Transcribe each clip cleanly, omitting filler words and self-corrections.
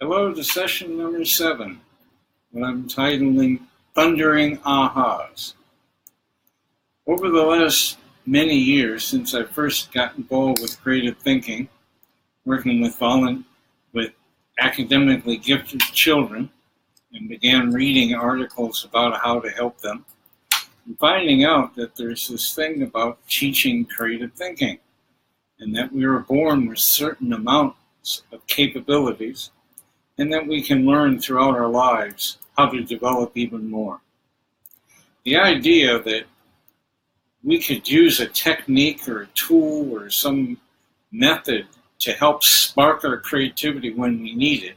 Hello to session number 7, what I'm titling Thundering Ahas. Over the last many years, since I first got involved with creative thinking, working with academically gifted children, and began reading articles about how to help them, and finding out that there's this thing about teaching creative thinking, and that we were born with certain amounts of capabilities, and that we can learn throughout our lives how to develop even more. The idea that we could use a technique or a tool or some method to help spark our creativity when we need it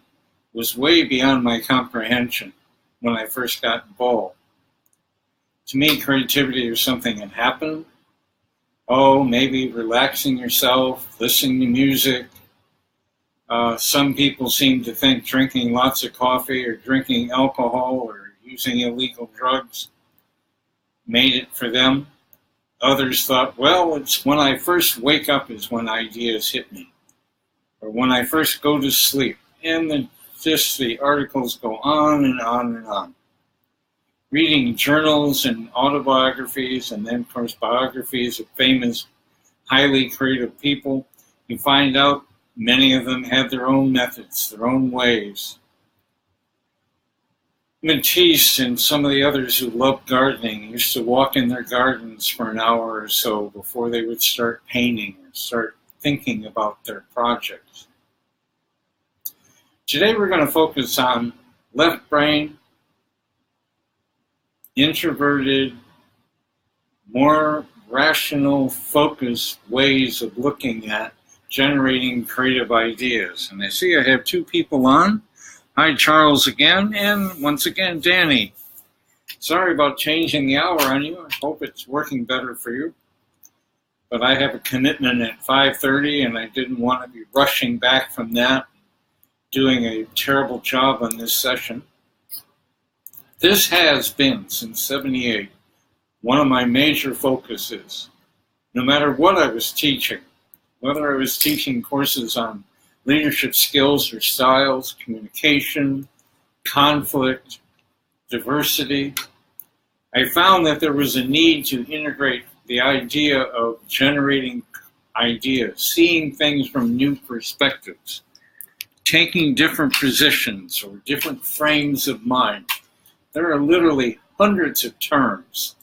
was way beyond my comprehension when I first got involved. To me, creativity was something that happened. Oh, maybe relaxing yourself, listening to music. Some people seem to think drinking lots of coffee or drinking alcohol or using illegal drugs made it for them. Others thought, well, it's when I first wake up is when ideas hit me, or when I first go to sleep. And the articles go on and on and on. Reading journals and autobiographies, and then, of course, biographies of famous, highly creative people, you find out many of them had their own methods, their own ways. Matisse and some of the others who loved gardening used to walk in their gardens for an hour or so before they would start painting or start thinking about their projects. Today we're going to focus on left brain, introverted, more rational, focused ways of looking at generating creative ideas. And I see I have 2 people on. Hi, Charles again, and once again, Danny. Sorry about changing the hour on you. I hope it's working better for you. But I have a commitment at 5:30, and I didn't want to be rushing back from that, doing a terrible job on this session. This has been, since '78, one of my major focuses. No matter what I was teaching, whether I was teaching courses on leadership skills or styles, communication, conflict, diversity, I found that there was a need to integrate the idea of generating ideas, seeing things from new perspectives, taking different positions or different frames of mind. There are literally hundreds of terms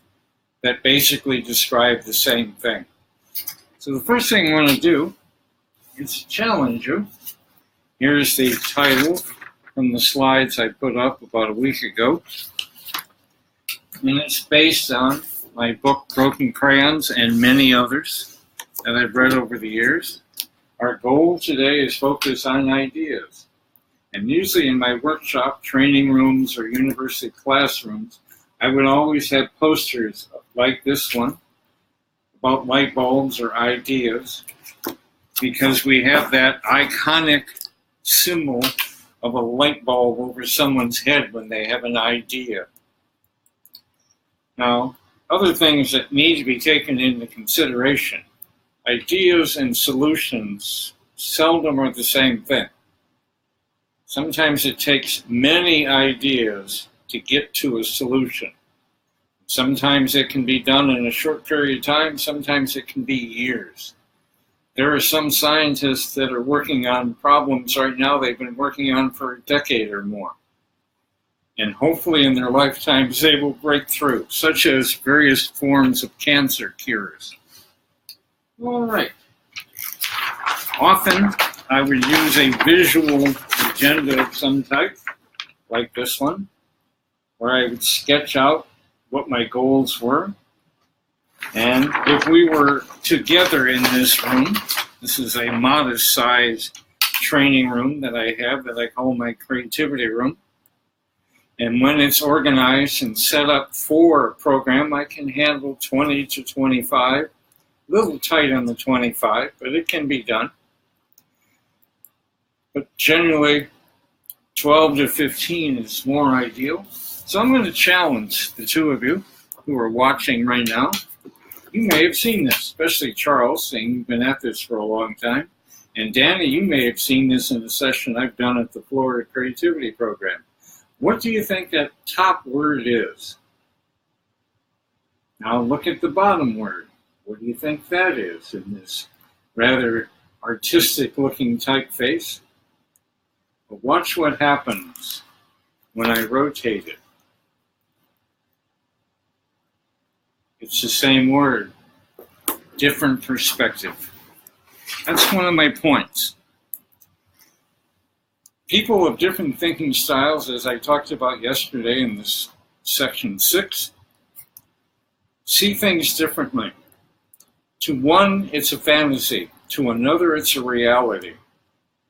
that basically describe the same thing. So the first thing I want to do is challenge you. Here's the title from the slides I put up about a week ago. And it's based on my book, Broken Crayons, and many others that I've read over the years. Our goal today is focus on ideas. And usually in my workshop, training rooms, or university classrooms, I would always have posters like this one about light bulbs or ideas, because we have that iconic symbol of a light bulb over someone's head when they have an idea. Now, other things that need to be taken into consideration. Ideas and solutions seldom are the same thing. Sometimes it takes many ideas to get to a solution. Sometimes it can be done in a short period of time, sometimes it can be years. There are some scientists that are working on problems right now they've been working on for a decade or more. And hopefully in their lifetimes they will break through, such as various forms of cancer cures. All right. Often I would use a visual agenda of some type, like this one, where I would sketch out what my goals were. And if we were together in this room, this is a modest-sized training room that I have that I call my creativity room. And when it's organized and set up for a program, I can handle 20 to 25. A little tight on the 25, but it can be done. But generally, 12 to 15 is more ideal. So I'm going to challenge the 2 of you who are watching right now. You may have seen this, especially Charles, seeing you've been at this for a long time. And Danny, you may have seen this in a session I've done at the Florida Creativity Program. What do you think that top word is? Now look at the bottom word. What do you think that is in this rather artistic-looking typeface? But watch what happens when I rotate it. It's the same word, different perspective. That's one of my points. People of different thinking styles, as I talked about yesterday in this section 6, see things differently. To one, it's a fantasy. To another, it's a reality.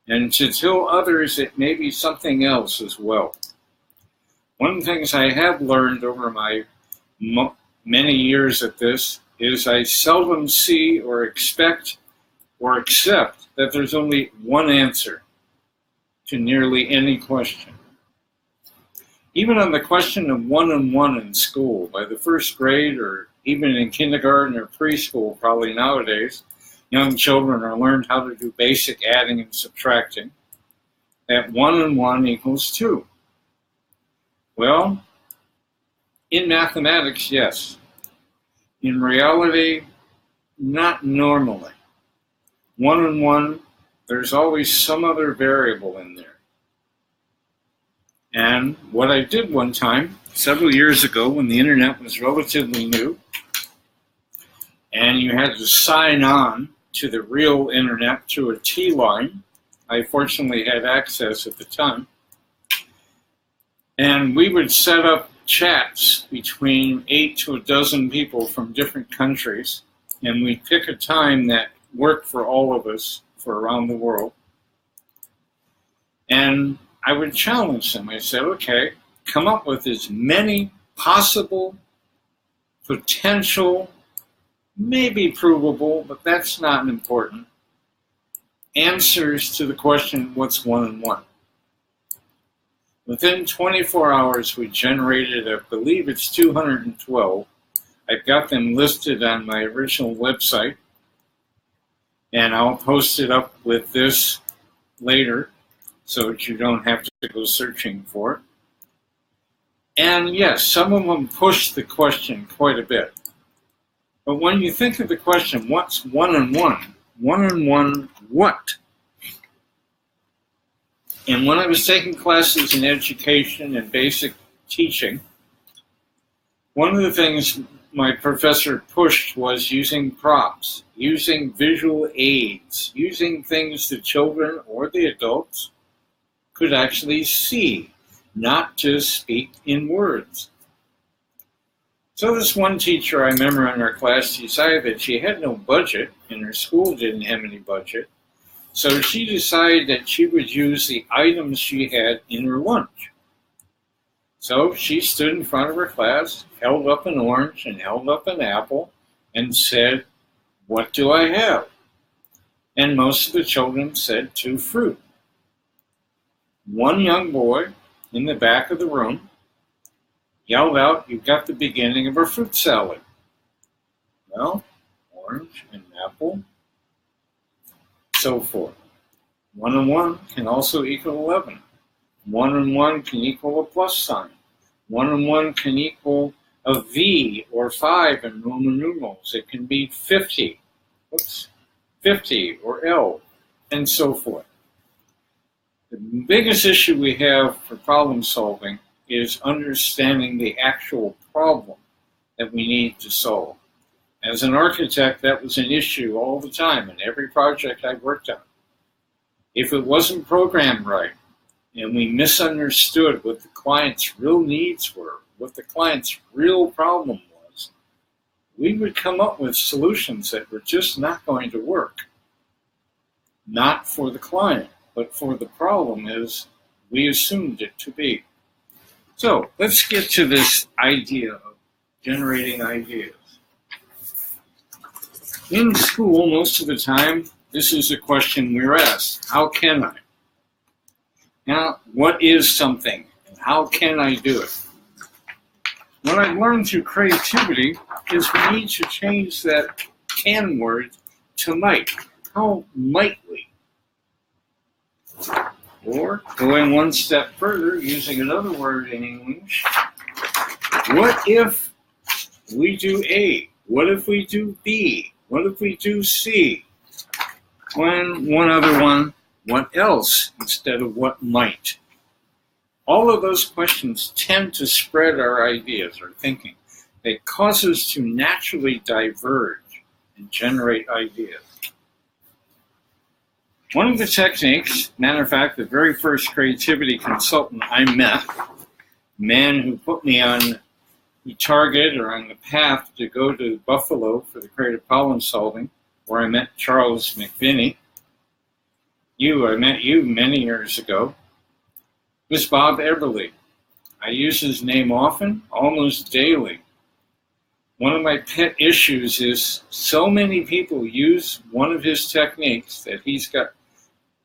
And to others, it may be something else as well. One of the things I have learned over my many years at this is I seldom see or expect or accept that there's only one answer to nearly any question. Even on the question of one-on-one in school, by the first grade or even in kindergarten or preschool, probably nowadays, young children are learned how to do basic adding and subtracting. That 1 and 1 equals 2. Well, in mathematics, yes. In reality, not normally. 1 and 1, there's always some other variable in there. And what I did one time, several years ago when the internet was relatively new, and you had to sign on to the real internet through a T-line. I fortunately had access at the time. And we would set up chats between 8 to a dozen people from different countries, and we'd pick a time that worked for all of us for around the world. And I would challenge them. I said, okay, come up with as many possible, potential, maybe provable, but that's not important, answers to the question, what's 1 and 1? Within 24 hours, we generated, I believe it's 212. I've got them listed on my original website, and I'll post it up with this later so that you don't have to go searching for it. And yes, some of them push the question quite a bit. But when you think of the question, what's 1 and 1? 1 and 1 what? And when I was taking classes in education and basic teaching, one of the things my professor pushed was using props, using visual aids, using things the children or the adults could actually see, not just speak in words. So this one teacher I remember in our class decided that she had no budget and her school didn't have any budget. So she decided that she would use the items she had in her lunch. So she stood in front of her class, held up an orange and held up an apple and said, "What do I have?" And most of the children said 2 fruit. One young boy in the back of the room yelled out, "You've got the beginning of a fruit salad." Well, orange and apple, so forth. 1 and 1 can also equal 11. 1 and 1 can equal a plus sign. 1 and 1 can equal a V or 5 in Roman numerals. It can be 50, 50 or L, and so forth. The biggest issue we have for problem solving is understanding the actual problem that we need to solve. As an architect, that was an issue all the time in every project I worked on. If it wasn't programmed right, and we misunderstood what the client's real needs were, what the client's real problem was, we would come up with solutions that were just not going to work. Not for the client, but for the problem as we assumed it to be. So let's get to this idea of generating ideas. In school, most of the time, this is a question we're asked: how can I? Now, what is something, and how can I do it? What I've learned through creativity is we need to change that can word to might. How might we? Or going one step further, using another word in English, what if we do A? What if we do B? What if we do C? When one other one, what else instead of what might? All of those questions tend to spread our ideas or thinking. They cause us to naturally diverge and generate ideas. One of the techniques, matter of fact, the very first creativity consultant I met, a man who put me on the target or on the path to go to Buffalo for the creative problem solving, where I met Charles McVinney. I met you many years ago, was Bob Everly. I use his name often, almost daily. One of my pet issues is so many people use one of his techniques that he's got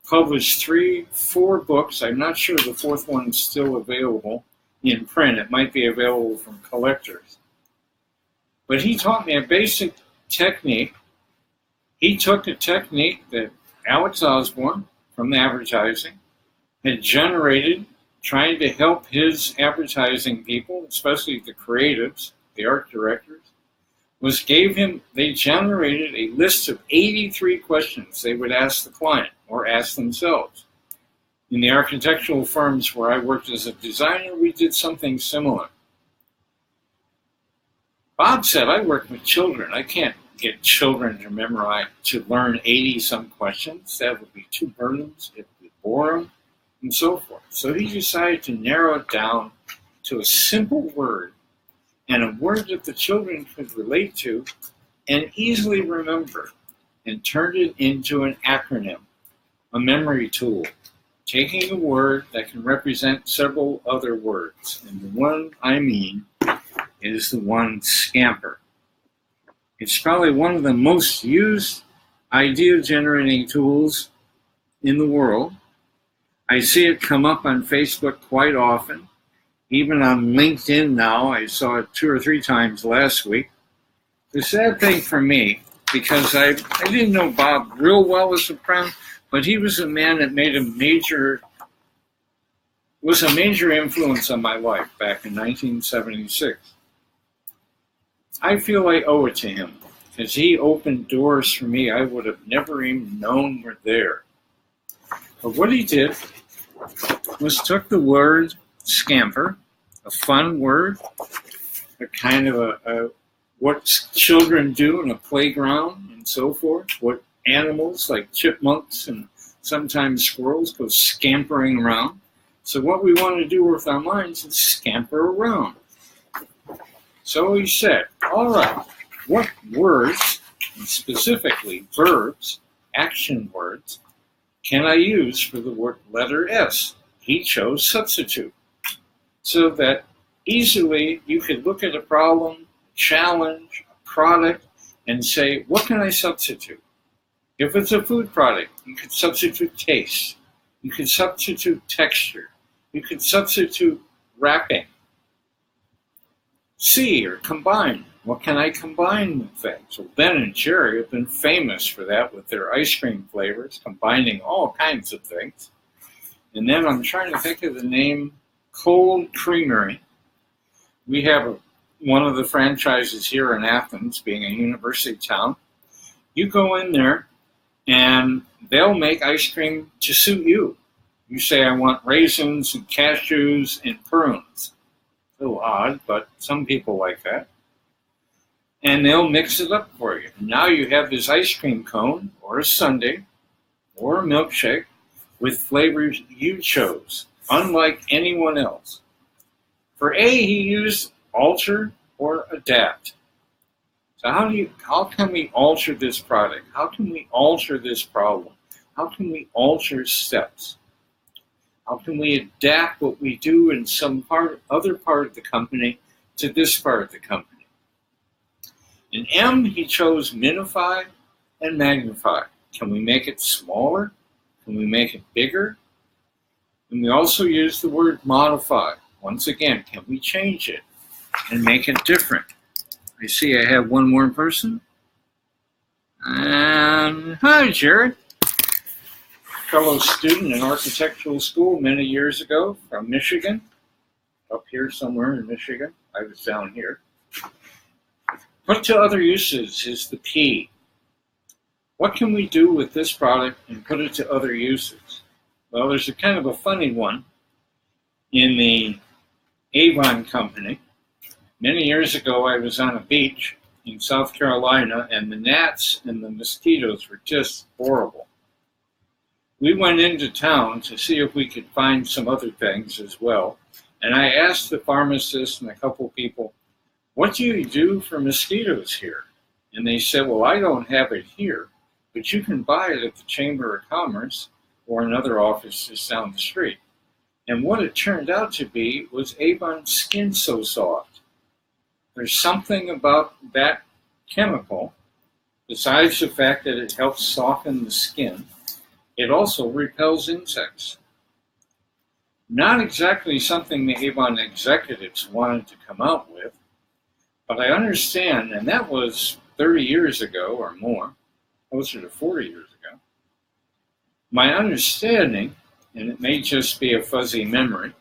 published 3-4 books. I'm not sure the fourth one is still available in print. It might be available from collectors. But he taught me a basic technique. He took a technique that Alex Osborne from advertising had generated, trying to help his advertising people, especially the creatives, the art directors, they generated a list of 83 questions they would ask the client or ask themselves. In the architectural firms where I worked as a designer, we did something similar. Bob said, I work with children. I can't get children to memorize, to learn 80-some questions. That would be too burdensome. It would bore them, and so forth. So he decided to narrow it down to a simple word, and a word that the children could relate to and easily remember, and turned it into an acronym, a memory tool, taking a word that can represent several other words. And the one I mean is the one scamper. It's probably one of the most used idea-generating tools in the world. I see it come up on Facebook quite often. Even on LinkedIn now, I saw it 2 or 3 times last week. The sad thing for me, because I didn't know Bob real well as a friend, but he was a man that was a major influence on my life back in 1976. I feel I owe it to him, because he opened doors for me I would have never even known were there. But what he did was took the word scamper, a fun word, a kind of what children do in a playground and so forth, what animals like chipmunks and sometimes squirrels go scampering around. So what we want to do with our minds is scamper around. So he said, all right, what words, and specifically verbs, action words, can I use for the word letter S? He chose substitute, so that easily you could look at a problem, challenge, a product, and say, what can I substitute? If it's a food product, you could substitute taste. You could substitute texture. You could substitute wrapping. C, or combine. What can I combine with things? Well, Ben and Jerry have been famous for that with their ice cream flavors, combining all kinds of things. And then I'm trying to think of the name, Cold Creamery. We have one of the franchises here in Athens, being a university town. You go in there, and they'll make ice cream to suit you. You say, I want raisins and cashews and prunes. A little odd, but some people like that. And they'll mix it up for you. Now you have this ice cream cone, or a sundae, or a milkshake, with flavors you chose, unlike anyone else. For A, he used alter or adapt. So how can we alter this product? How can we alter this problem? How can we alter steps? How can we adapt what we do in some other part of the company to this part of the company? In M, he chose minify and magnify. Can we make it smaller? Can we make it bigger? And we also use the word modify. Once again, can we change it and make it different? I see I have one more person. And hi, Jared. fellow student in architectural school many years ago from Michigan, up here somewhere in Michigan. I was down here. Put to other uses is the key. What can we do with this product and put it to other uses? Well, there's a kind of a funny one in the Avon company. Many years ago, I was on a beach in South Carolina, and the gnats and the mosquitoes were just horrible. We went into town to see if we could find some other things as well. And I asked the pharmacist and a couple people, what do you do for mosquitoes here? And they said, well, I don't have it here, but you can buy it at the Chamber of Commerce or another office just down the street. And what it turned out to be was Avon Skin So Soft. There's something about that chemical, besides the fact that it helps soften the skin, it also repels insects. Not exactly something the Avon executives wanted to come out with, but I understand, and that was 30 years ago or more, closer to 40 years ago. My understanding, and it may just be a fuzzy memory,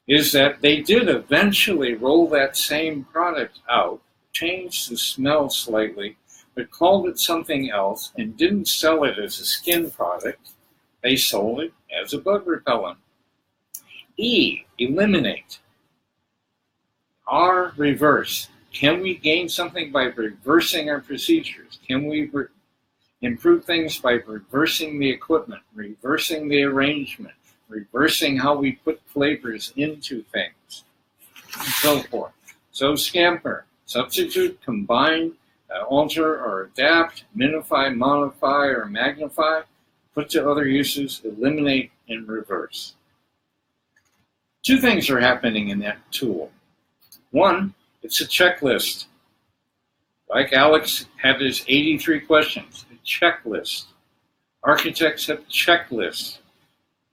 is that they did eventually roll that same product out, changed the smell slightly, but called it something else and didn't sell it as a skin product. They sold it as a bug repellent. E, eliminate. R, reverse. Can we gain something by reversing our procedures? Can we improve things by reversing the equipment, reversing the arrangement, reversing how we put flavors into things, and so forth? So scamper, substitute, combine, alter or adapt, minify, modify, or magnify, put to other uses, eliminate, and reverse. Two things are happening in that tool. One, it's a checklist. Like Alex had his 83 questions, a checklist. Architects have checklists.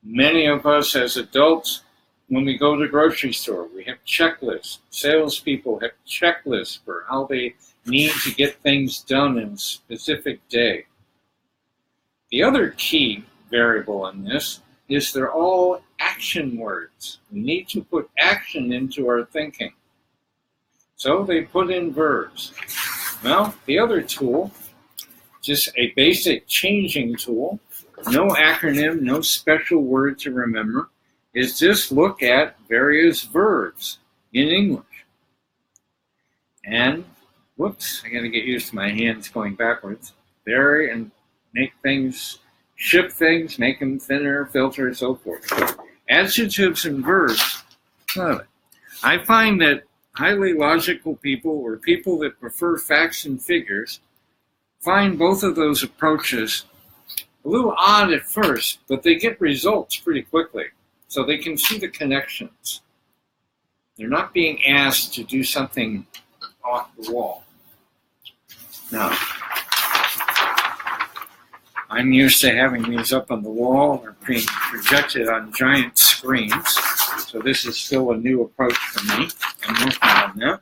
Many of us as adults, when we go to the grocery store, we have checklists. Salespeople have checklists for how they need to get things done in a specific day. The other key variable in this is they're all action words. We need to put action into our thinking. So they put in verbs. Well, the other tool, just a basic changing tool, no acronym, no special word to remember, is just look at various verbs in English. And, whoops, I gotta get used to my hands going backwards. Vary and make things, ship things, make them thinner, filter, so forth. Adjectives and verbs, love it. I find that highly logical people or people that prefer facts and figures find both of those approaches a little odd at first, but they get results pretty quickly. So they can see the connections. They're not being asked to do something off the wall. Now, I'm used to having these up on the wall or being projected on giant screens. So this is still a new approach for me. I'm working on that.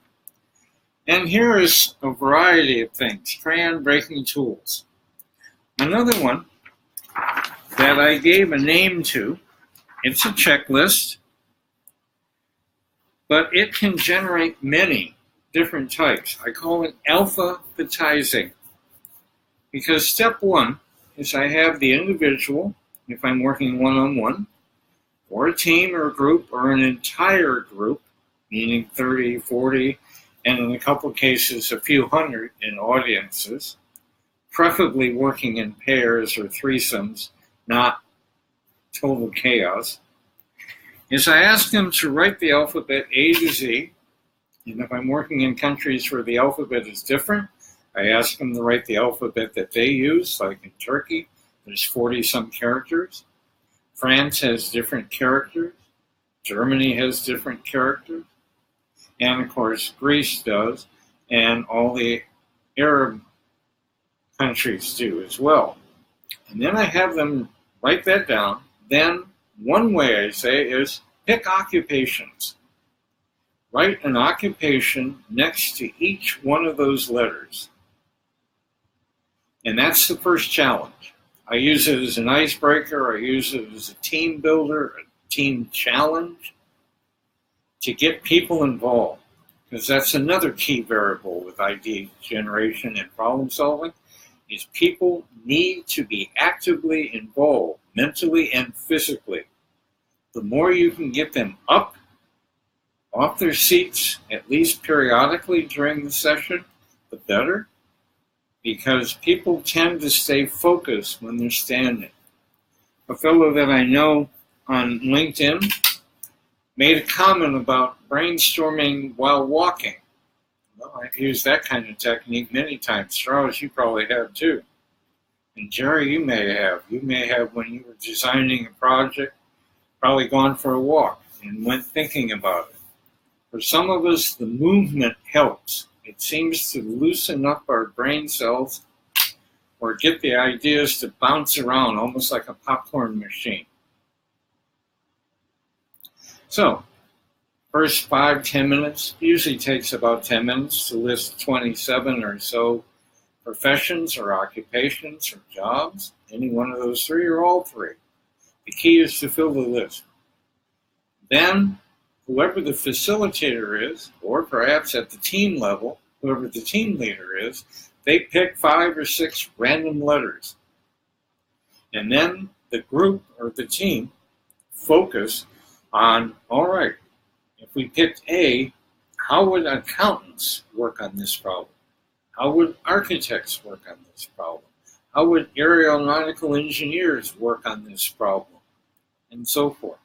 And here is a variety of things, crayon breaking tools. Another one that I gave a name to, it's a checklist, but it can generate many different types. I call it alphabetizing, because step one is I have the individual, if I'm working one-on-one, or a team or a group or an entire group, meaning 30, 40, and in a couple cases a few hundred in audiences, preferably working in pairs or threesomes, not total chaos, is I ask them to write the alphabet A to Z, and if I'm working in countries where the alphabet is different, I ask them to write the alphabet that they use, like in Turkey, there's 40-some characters. France has different characters. Germany has different characters. And of course, Greece does, and all the Arab countries do as well. And then I have them write that down. Then one way I say is pick occupations. Write an occupation next to each one of those letters. And that's the first challenge. I use it as an icebreaker. I use it as a team builder, a team challenge to get people involved. Because that's another key variable with idea generation and problem solving, is people need to be actively involved, mentally and physically. The more you can get them up, off their seats, at least periodically during the session, the better, because people tend to stay focused when they're standing. A fellow that I know on LinkedIn made a comment about brainstorming while walking. Well, I've used that kind of technique many times. Charles, you probably have too. And Jerry, you may have. You may have, when you were designing a project, probably gone for a walk and went thinking about it. For some of us, the movement helps. It seems to loosen up our brain cells or get the ideas to bounce around almost like a popcorn machine. So, first 5-10 minutes, usually takes about 10 minutes to list 27 or so professions or occupations or jobs, any one of those three or all three. The key is to fill the list. Then, whoever the facilitator is, or perhaps at the team level, whoever the team leader is, they pick 5 or 6 random letters. And then the group or the team focus on, all right, if we picked A, how would accountants work on this problem? How would architects work on this problem? How would aeronautical engineers work on this problem? And so forth.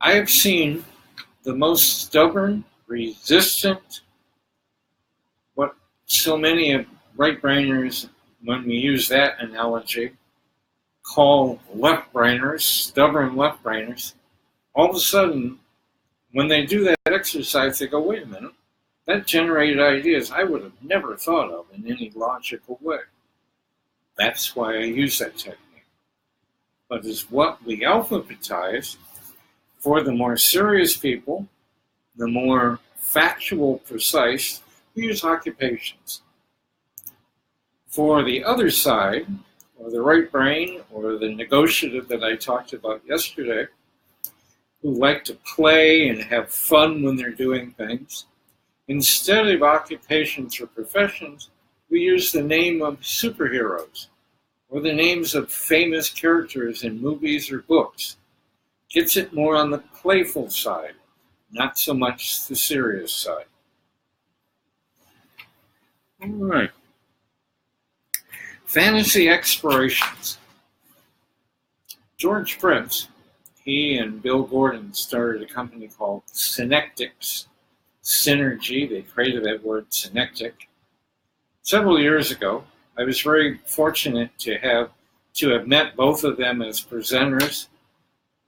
I have seen the most stubborn, resistant, what so many of right-brainers, when we use that analogy, call left-brainers, stubborn left-brainers. All of a sudden, when they do that exercise, they go, wait a minute, that generated ideas I would have never thought of in any logical way. That's why I use that technique. But it's what we alphabetize for the more serious people, the more factual, precise, we use occupations. For the other side, or the right brain, or the negotiative that I talked about yesterday, who like to play and have fun when they're doing things, instead of occupations or professions, we use the name of superheroes, or the names of famous characters in movies or books. Gets it more on the playful side, not so much the serious side. All right. Fantasy explorations. George Prince, he and Bill Gordon started a company called Synectics. Synergy, they created that word synectic. Several years ago, I was very fortunate to have met both of them as presenters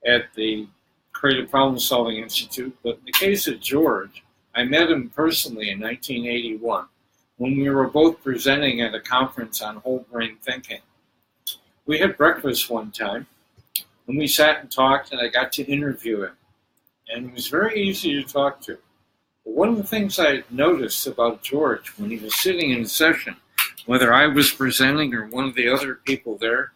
at the Creative Problem Solving Institute, but in the case of George, I met him personally in 1981 when we were both presenting at a conference on whole brain thinking. We had breakfast one time, and we sat and talked, and I got to interview him, and he was very easy to talk to. But one of the things I noticed about George when he was sitting in a session, whether I was presenting or one of the other people there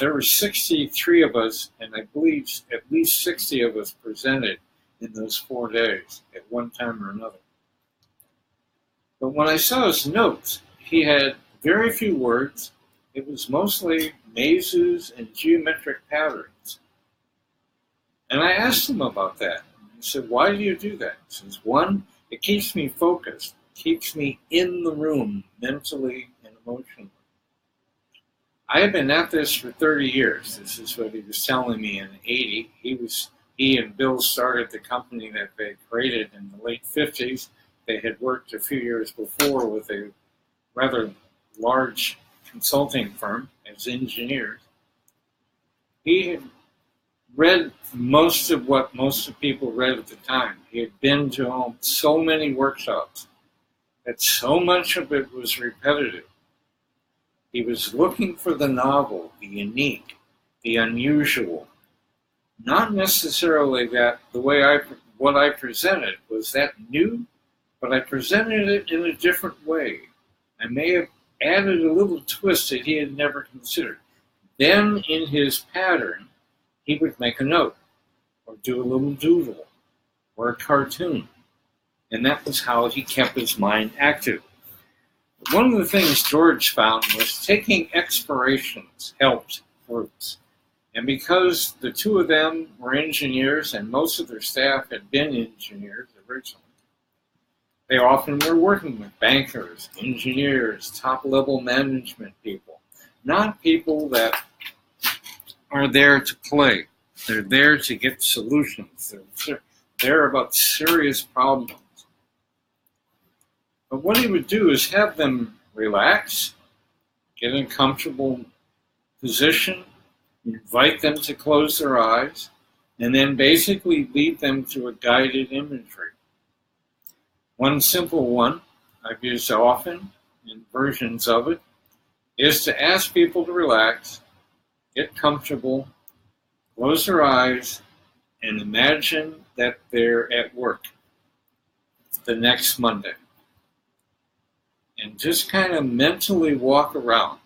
were 63 of us, and I believe at least 60 of us presented in those 4 days at one time or another. But when I saw his notes, he had very few words. It was mostly mazes and geometric patterns. And I asked him about that. He said, why do you do that? He says, one, it keeps me focused, keeps me in the room mentally and emotionally. I have been at this for 30 years. This is what he was telling me in 80. He and Bill started the company that they created in the late 50s. They had worked a few years before with a rather large consulting firm as engineers. He had read most of what most of people read at the time. He had been to so many workshops that so much of it was repetitive. He was looking for the novel, the unique, the unusual. Not necessarily that the way what I presented was that new, but I presented it in a different way. I may have added a little twist that he had never considered. Then in his pattern, he would make a note or do a little doodle or a cartoon. And that was how he kept his mind active. One of the things George found was taking explorations helped groups. And because the two of them were engineers and most of their staff had been engineers originally, they often were working with bankers, engineers, top-level management people, not people that are there to play. They're there to get solutions. They're about serious problems. But what he would do is have them relax, get in a comfortable position, invite them to close their eyes, and then basically lead them through a guided imagery. One simple one I've used often in versions of it is to ask people to relax, get comfortable, close their eyes, and imagine that they're at work the next Monday. And just kind of mentally walk around.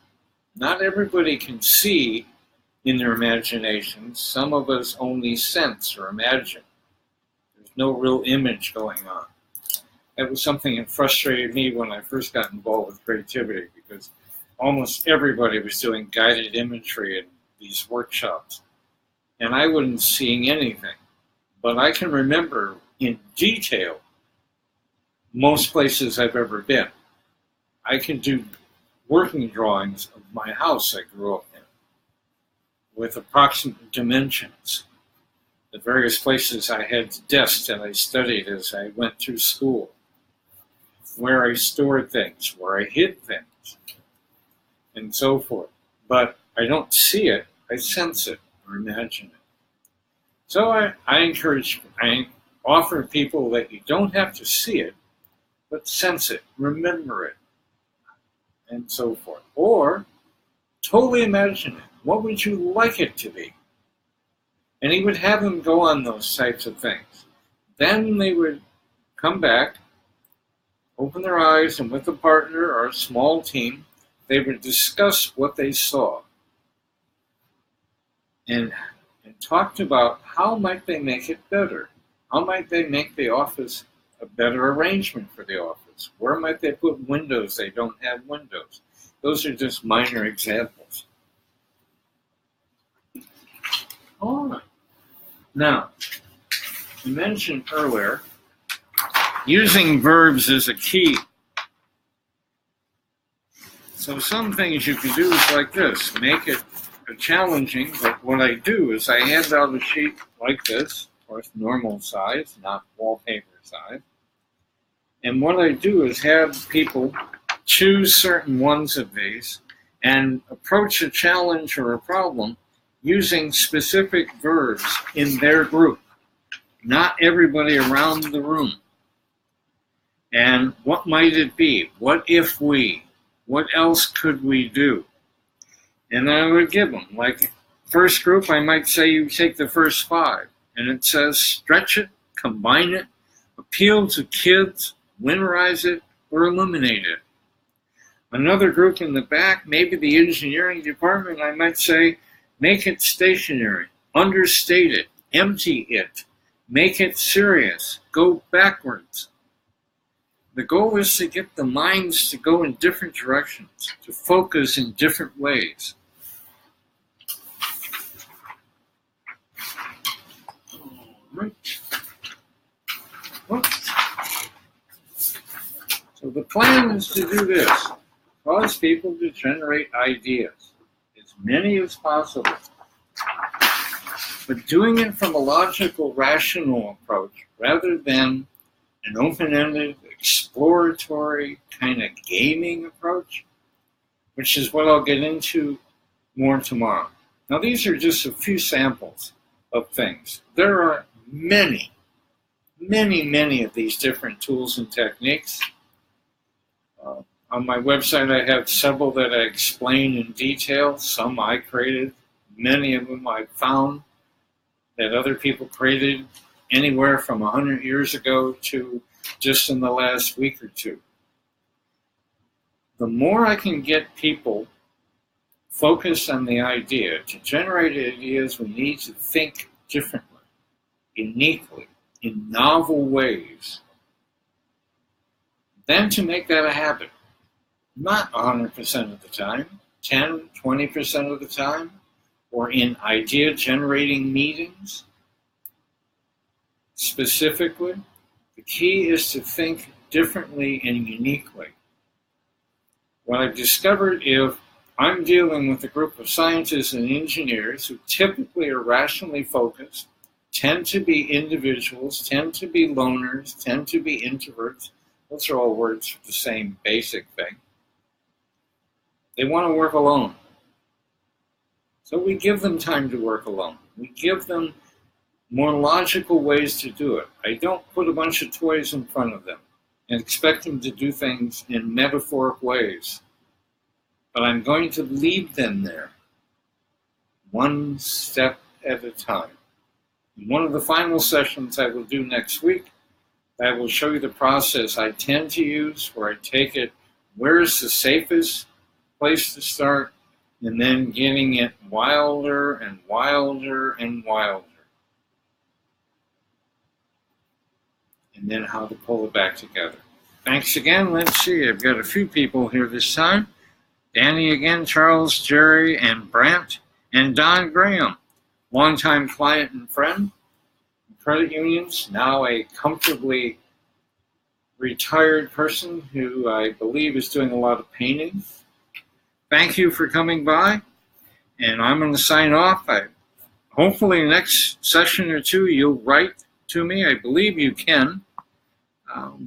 Not everybody can see in their imagination. Some of us only sense or imagine. There's no real image going on. That was something that frustrated me when I first got involved with creativity, because almost everybody was doing guided imagery in these workshops. And I wasn't seeing anything. But I can remember in detail most places I've ever been. I can do working drawings of my house I grew up in with approximate dimensions. The various places I had desks that I studied as I went through school, where I stored things, where I hid things, and so forth. But I don't see it, I sense it or imagine it. So I offer people that you don't have to see it, but sense it, remember it, and so forth. Or totally imagine it. What would you like it to be? And he would have them go on those types of things. Then they would come back, open their eyes, and with a partner or a small team, they would discuss what they saw and talked about how might they make it better. How might they make the office a better arrangement for the office? Where might they put windows they don't have windows? Those are just minor examples. All right. Now, you mentioned earlier, using verbs is a key. So some things you can do is like this, make it challenging, but what I do is I hand out a sheet like this, of course normal size, not wallpaper size. And what I do is have people choose certain ones of these and approach a challenge or a problem using specific verbs in their group, not everybody around the room. And what might it be? What if we? What else could we do? And I would give them, like first group, I might say you take the first 5, and it says stretch it, combine it, appeal to kids, winterize it, or illuminate it. Another group in the back, maybe the engineering department, I might say make it stationary, understate it, empty it, make it serious, go backwards. The goal is to get the minds to go in different directions, to focus in different ways. So the plan is to do this, cause people to generate ideas, as many as possible, but doing it from a logical, rational approach rather than an open-ended, exploratory, kind of gaming approach, which is what I'll get into more tomorrow. Now, these are just a few samples of things. There are many, many, many of these different tools and techniques. On my website, I have several that I explain in detail. Some I created, many of them I found that other people created anywhere from 100 years ago to just in the last week or two. The more I can get people focus on the idea. To generate ideas, we need to think differently, uniquely, in novel ways. Then to make that a habit, not 100% of the time, 10, 20% of the time, or in idea-generating meetings. Specifically, the key is to think differently and uniquely. What I've discovered, if I'm dealing with a group of scientists and engineers who typically are rationally focused, tend to be individuals, tend to be loners, tend to be introverts. Those are all words for the same basic thing. They want to work alone. So we give them time to work alone. We give them more logical ways to do it. I don't put a bunch of toys in front of them and expect them to do things in metaphoric ways. But I'm going to lead them there, one step at a time. In one of the final sessions I will do next week, I will show you the process I tend to use, where I take it, where is the safest place to start, and then getting it wilder and wilder and wilder. And then how to pull it back together. Thanks again. Let's see, I've got a few people here this time. Danny again, Charles, Jerry, and Brant, and Don Graham, longtime client and friend, credit unions, now a comfortably retired person who I believe is doing a lot of painting. Thank you for coming by, and I'm going to sign off. Hopefully next session or two you'll write to me. I believe you can.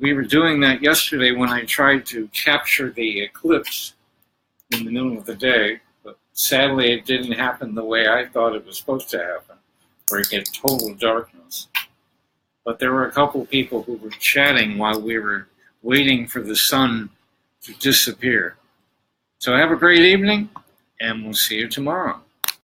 We were doing that yesterday when I tried to capture the eclipse in the middle of the day, but sadly it didn't happen the way I thought it was supposed to happen, where you get total darkness. But there were a couple people who were chatting while we were waiting for the sun to disappear. So have a great evening, and we'll see you tomorrow.